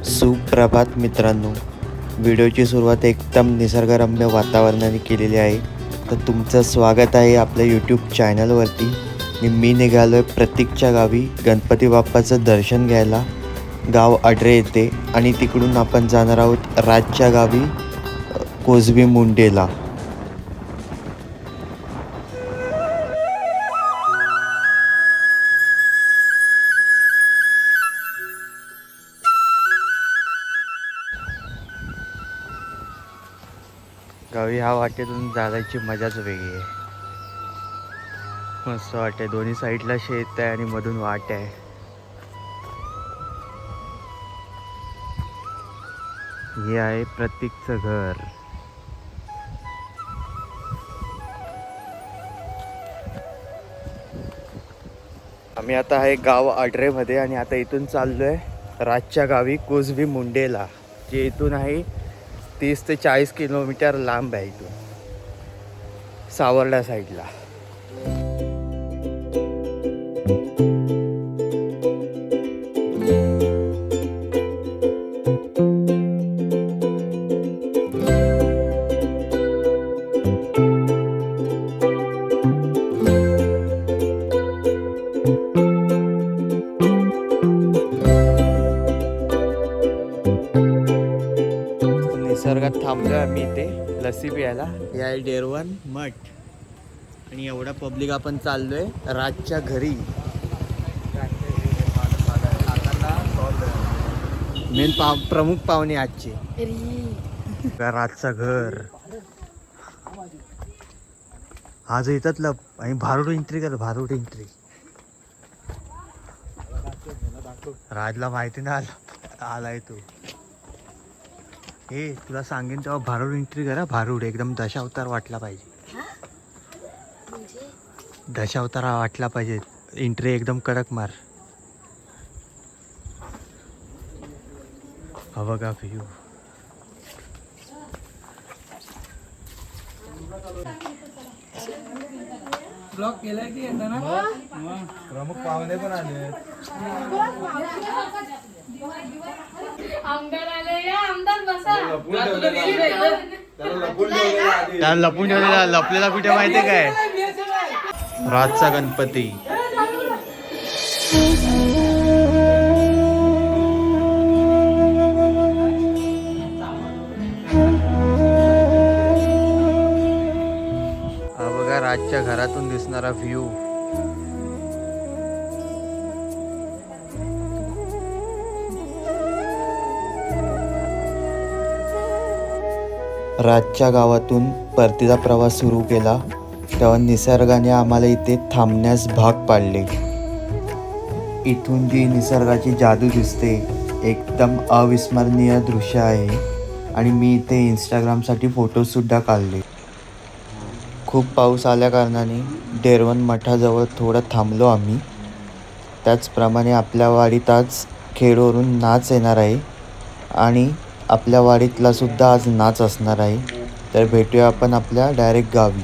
सुप्रभात मित्रांनो, व्हिडिओची सुरुवात एकदम निसर्गरम्य वातावरणाने केलेली आहे. तर तुमचं स्वागत आहे आपल्या यूट्यूब चॅनलवरती. मी निघालो आहे प्रतीकच्या गावी गणपती बाप्पाचं दर्शन घ्यायला. गाव आडरे येते आणि तिकडून आपण जाणार आहोत राजच्या गावी कोसबी मुंडेला. गावी ह्या वाटेतून जायची मजाच वेगळी आहे. मस्त वाटते. दोन्ही साईडला शेत आहे आणि मधून वाट आहे. हे आहे प्रतीकचं घर. आम्ही आता आहे गाव आडरेमध्ये आणि आता इथून चाललोय राजच्या गावी कोसबी मुंडेला, जे इथून आहे 30 ते 40 किलोमीटर लांब आहे. इथून सावर्डा साईडला. निसर्गात थांबलोय आम्ही इथे लस्सी प्यायला. हे आहे डेरवन मठ आणि एवढा पब्लिक आपण चाललोय राजच्या घरी. मेन प्रमुख पाहुणे आजचे. राजचं घर आज येतात लप आणि भारूड एंट्री कर. भारूड एंट्री राजला माहिती नाही आलाय तू. हे तुला सांगेन तेव्हा भारूड एंट्री करा. भारूड एकदम दशावतार वाटला पाहिजे. दशावतार वाटला पाहिजे. एंट्री एकदम कडक मार. हा बघा व्ह्यू. ब्लॉक केलाय की येताना प्रमुख पाहुणे पण आले. आमदार आले या. आमदार बसा. त्याला लपून ठेवलेला. लपलेला कुठे माहितीये काय? राजचा गणपती. हा बघा राजच्या घरातून दिसणारा व्ह्यू. राजच्या गावातून परतीचा प्रवास सुरू केला तेव्हा निसर्गाने आम्हाला इथे थांबण्यास भाग पाडले. इथून जी निसर्गाची जादू दिसते एकदम अविस्मरणीय दृश्य आहे आणि मी इथे इंस्टाग्रामसाठी फोटोसुद्धा काढले. खूप पाऊस आल्या कारणाने डेरवन मठाजवळ थोडं थांबलो आम्ही. त्याचप्रमाणे आपल्या वाडीत आज खेडवरून नाच येणार आहे आणि आपल्या वाडीतला सुद्धा आज नाच असणार आहे. तर भेटूया आपण आपल्या डायरेक्ट गावी.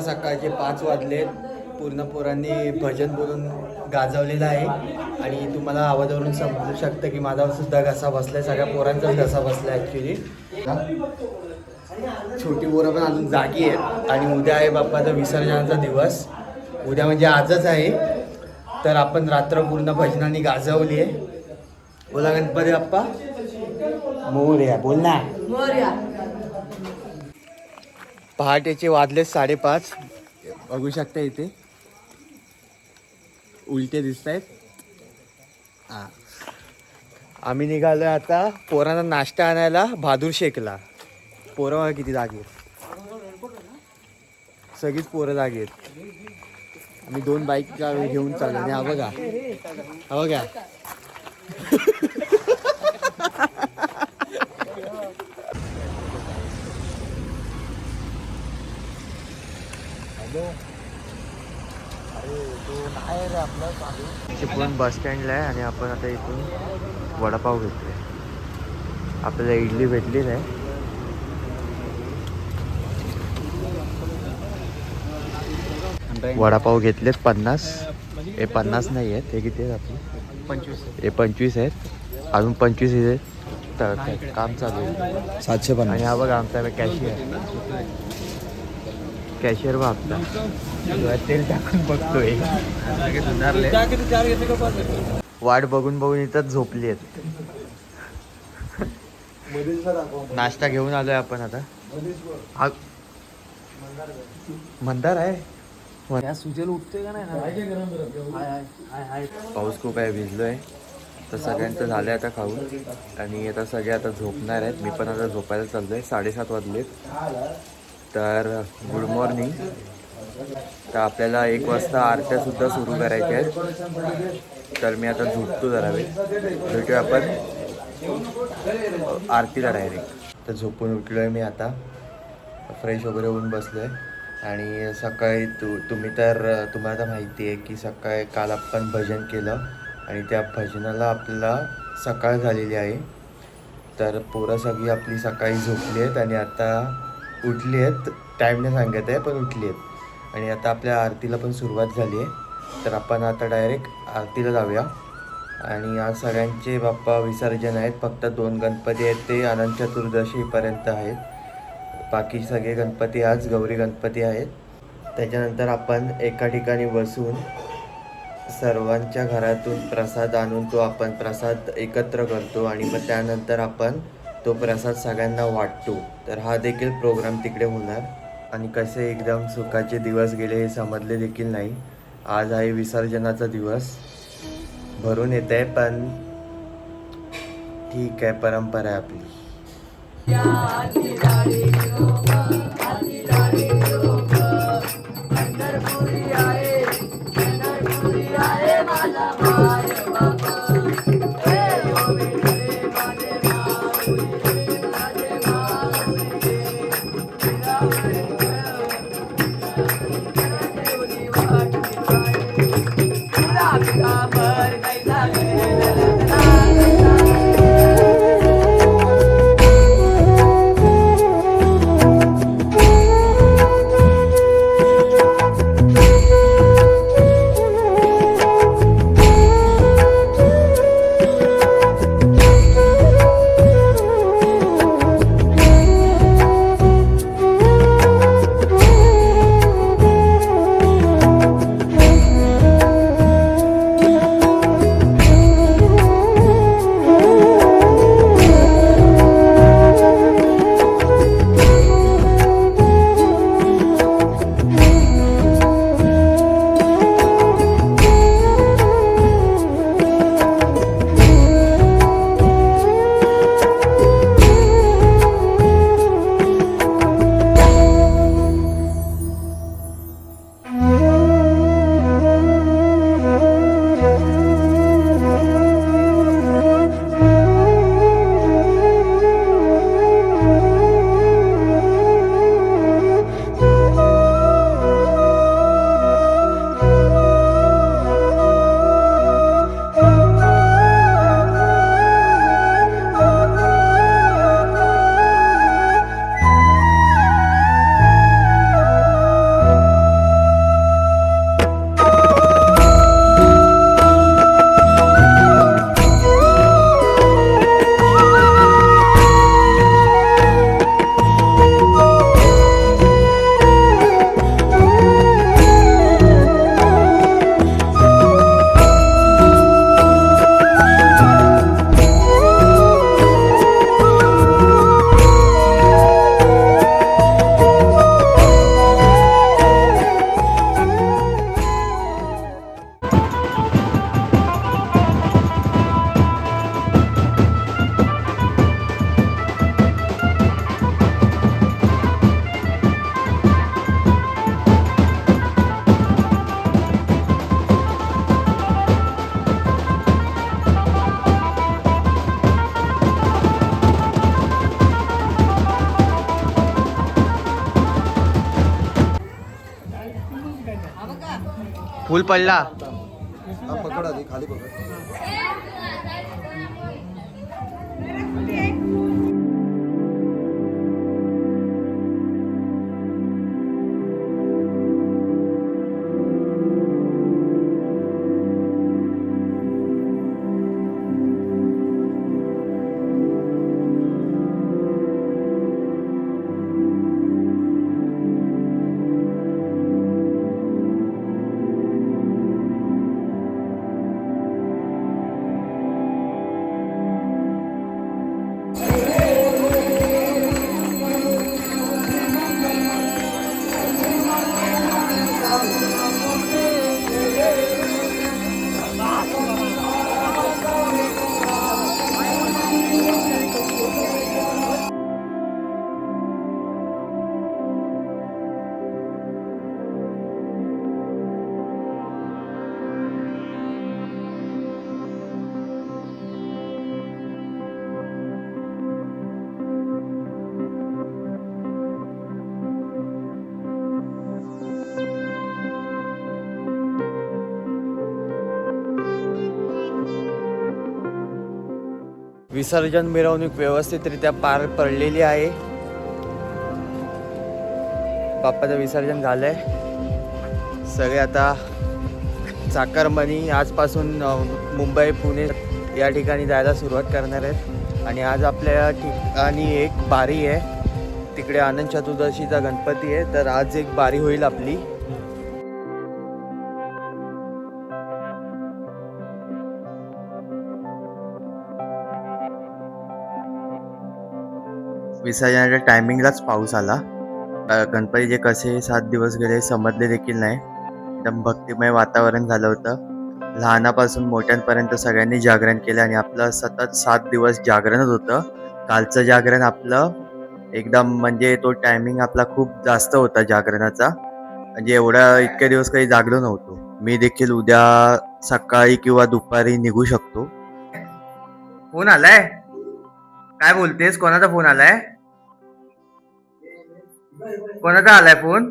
सकाळचे 5 वाजलेत. पूर्ण पोरांनी भजन बोलून गाजवलेलं आहे आणि तुम्हाला आवाजावरून समजू शकतं की माझा सुद्धा घसा बसलाय, सगळ्या पोरांचाच घसा बसलाय ॲक्च्युली. छोटी पोरं पण अजून जागी आहेत आणि उद्या आहे बाप्पाचा विसर्जनाचा दिवस. उद्या म्हणजे आजच आहे. तर आपण रात्र पूर्ण भजनाने गाजवली आहे. बोला गणपती बाप्पा मोरया. बोल ना मोरया. पहाटेचे वाजले 5:30. बघू शकता इथे उलटे दिसत आहेत. आम्ही निघालोय आता पोरांना नाश्ता आणायला बहादूर शेखला. पोरं बघा किती जागे आहेत, सगळीच पोरं जागे आहेत. आम्ही 2 बाईक घेऊन चाललो आणि हा बघा हा बघा चिपळूण बस स्टँडला आहे आणि आपण आता इथून वडापाव घेतोय. आपल्याला इडली भेटली नाही. वडापाव घेतलेत 50. हे 50 नाही आहेत. हे किती आहेत आपले? 25. हे 25 आहेत. अजून 25 आहेत. तर काम चालू आहे. 750. आणि हा बघा आमचा कॅशियर. कॅशियर बघ आपला तेल टाकून बघतोय. वाट बघून बघून इथं झोपली आहेत. नाश्ता घेऊन आलोय आपण आता. मंदार आहे. सुजेल उठते का नाही. पाऊस खूप आहे. भिजलोय. तर सगळ्यांचं झालं आहे आता खाऊन. आणि आता सगळे आता झोपणार आहेत. मी पण आता झोपायला चाललोय. 7:30 वाजलेत. तर गुड मॉर्निंग. तर आपल्याला 1 वाजता आरत्यासुद्धा सुरू करायच्या आहेत. तर मी आता झोपतो जरा वेळ. भेटूया आपण आरतीला डायरेक्ट. तर झोपून उठलो आहे मी आता. फ्रेश वगैरे होऊन बसलो आहे. आणि सकाळी तुम्ही तर तुम्हाला तर माहिती आहे की सकाळी काल आपण भजन केलं. आणि त्या भजनाला आपल्याला सकाळ झालेली आहे. तर पोरं सगळी आपली सकाळी झोपली आहेत आणि आता उठली आहेत. टाईमने सांगत आहे पण उठली आहेत. आणि आता आपल्या आरतीला पण सुरुवात झाली आहे. तर आपण आता डायरेक्ट आरतीला जाऊया. आणि आज सगळ्यांचे बाप्पा विसर्जन आहेत. फक्त 2 गणपती आहेत ते अनंत चतुर्दशीपर्यंत आहेत. बाकी सगळे गणपती आज गौरी गणपती आहेत. त्याच्यानंतर आपण एका ठिकाणी बसून सर्वांच्या घरातून प्रसाद आणून तो आपण प्रसाद एकत्र करतो. आणि मग त्यानंतर आपण तो प्रसाद सगळ्यांना वाटतो. तर हा देखील प्रोग्राम तिकडे होणार. आणि कसे एकदम सुखाचे दिवस गेले हे समजले देखील नाही. आज आहे विसर्जनाचा दिवस. भरून येत आहे पण ठीक आहे, परंपरा आहे आपली. फुल पडला. पकड आधी खाली पकड. विसर्जन मिरवणूक व्यवस्थितरित्या पार पडलेली आहे. बाप्पाचं विसर्जन झालंय. सगळे आता चाकरमानी आजपासून मुंबई पुणे या ठिकाणी जायला सुरुवात करणार आहेत. आणि आज आपल्या ठिकाणी एक बारी आहे. तिकडे अनंत चतुर्दशीचा गणपती आहे, तर आज एक बारी होईल आपली. विसर्जनाच्या टायमिंगलाच पाऊस आला. गणपतीचे कसे 7 दिवस गेले समजले देखील नाही. एकदम भक्तिमय वातावरण झालं होतं. लहानापासून मोठ्यांपर्यंत सगळ्यांनी जागरण केलं आणि आपलं सतत 7 दिवस जागरणच होतं. कालचं जागरण आपलं एकदम म्हणजे तो टायमिंग आपला खूप जास्त होता जागरणाचा. म्हणजे इतके दिवस काही जागलो नव्हतो. मी देखील उद्या सकाळी किंवा दुपारी निघू शकतो. फोन आलाय? काय बोलतेस? कोणाचा फोन आलाय? कोणाचा आलाय फोन?